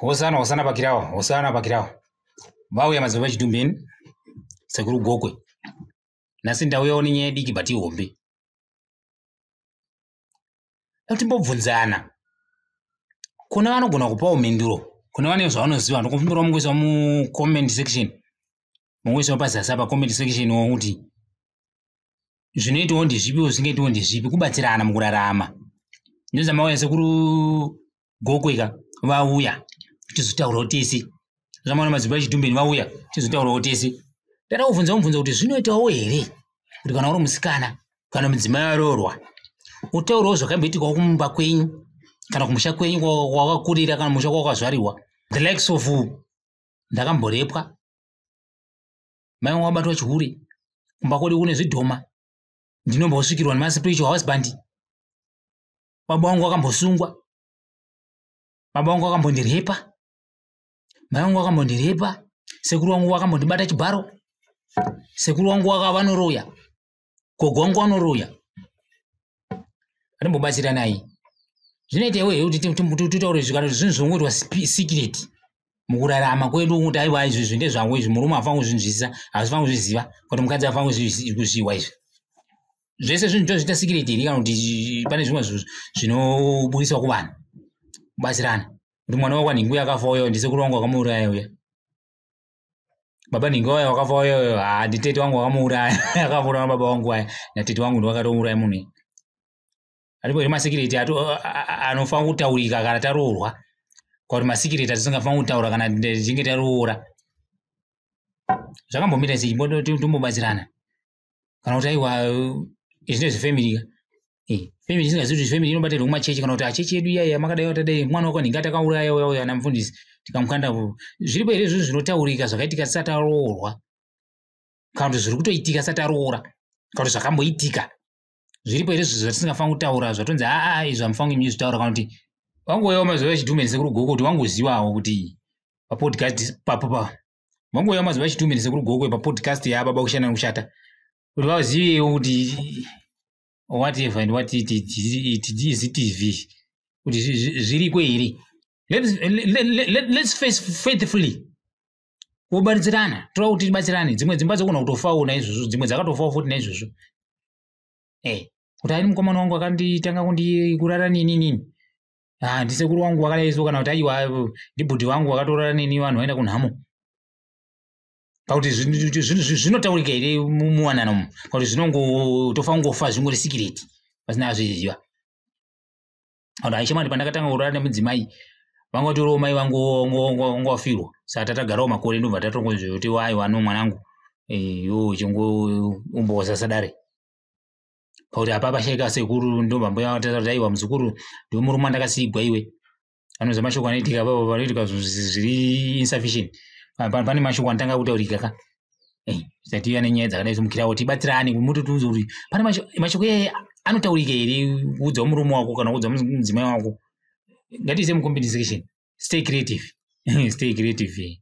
Hosana bakirawo. Vauya mazuva chitumbeni sekuru gokwe. Nasi ndauya oni nyaya diki bati hombe. Timbobvunzana. Kuna vanogona kupawo menduro. Kuna vane zvavanoziva ndokupindura mungoisa mu comment section. Mungoisa pazasi pa comment section wokuti zvinoitawo ndezvipi usingaitawo ndezvipi kubatsirana mukurarama. Ndozama vauya sekuru gokweka vauya tizotaurawo tese. Zvamaona mazuva chitumbeni vauya tizotaurawo tese. Ndada kuvunza kuti zvinoitawo here kuti kana uri musikana kana mudzimai aroorwa utaurawo zvakamboitikawo kumba kwenyu kana kumusha kwenyu kwakakurira kana musha kwakazvarirwa. The likes of ndakamborepwa, mai wangu wabatwa chihure, kumba kwedu kune zvidhoma, ndinombosvikirwa nemaspiritual husband, baba wangu akambosungwa, baba wangu akambondirepa, mai wangu akambondirepa, sekuru wangu akambondibata chibharo, sekuru wangu vanoroya, gogo wangu vanoroya. Atimbobatsiranai. Zvinoita iwe kuti tutaure zvikano zvinhu zvongoitwa secret mukurarama kwedu kuti aiwa izvi ndezvangu izvi murume afangu kuzvinzwisisa asifangu kuzviziva kuti mukadzi afangu kuzviziva izvi. Zvese zvinhu tozviita secret here kana kuti pane zvimwe zvinobudiswa kuvanhu. Kubatsirana. Kuti mwana wako nhingu yakafa uyo ndisekuru wangu akamuuraya uya. Baba nhingu uya wakafa uyo nditete wangu akamuuraya akamuuraya baba wangu aya natete wangu ndowakatouraya munhu. Aripo masikireti anofanira kutaurika kana taroorwa. Kuti masikireti atisingafanira kutaura kana tichinge taroora. Zvakambomira sei tombobatsirana. Kana kuti aiwa izvi ndezvefamily ka. Family isingazivi kuti family inobatirwa kumachechi kana kuti achechi edu iyaya makadai tadai mwana wako nhinga takauraya uya ana mufundisi tikamukanda. Zviripo here izvozvo zvinotaurika zvakaitika tisati taroorwa. Kana kuti zviri kutoitika tisati taroora. Kana kuti zvakamboitika. Zviripo here izvo zvatisingafanira kutaura zvatonzi izvi hamufaniri kutaura kana kuti wangoyawo mazuva echitumbeni sekuru goko kuti wangozivawo kuti papodcast wangoyawo mazuva echitumbeni sekuru goko papodcast yababa kushanda nekushata kuti vazivewo kuti whatever and what it is TV kuti zviriko here. Let's face faithfully. Kubatsirana toda kuti tibatsirane. Dzimwe dzimba dzogona kutofawo naizvozvo, dzimwe dzakatofawo futi naizvozvo. Kuti ari mukomana wangu akanditanga kundikurara nini. Ndisekuru wangu wakadaiso kana kuti aiwa ndibhudhi wangu wakatorara nini vanhu vaenda kunhamo. Kuti zvinotaurika here muwanano umu. Kuti zvinongotofa kungofa zvingori secret pasina azviziva. Kuti aishamani pandakatanga kurara nemudzimai vangotoriwo mai vangu wafirwa. Saka tatagarawo makore ndobva tatongozvoti aiwa no mwanangu chingombosa sadare. Kuti apa pashayika sekuru ndombamboya kuti aiwa muzukuru ndiwe murume ndakasigwa iwe. Anoza mashoko anoitika apapo panoitika zviri insufficient. Pane mashoko anotanga kutaurika ka. Zati yana nyaya dzakadai somukirawo tibatsirane kuti mutotunze kuti pane mashoko anotaurika here kuudza murume wako kana kuudza mudzimai wako. Ngatiise mu comment section. Stay creative. Stay creative.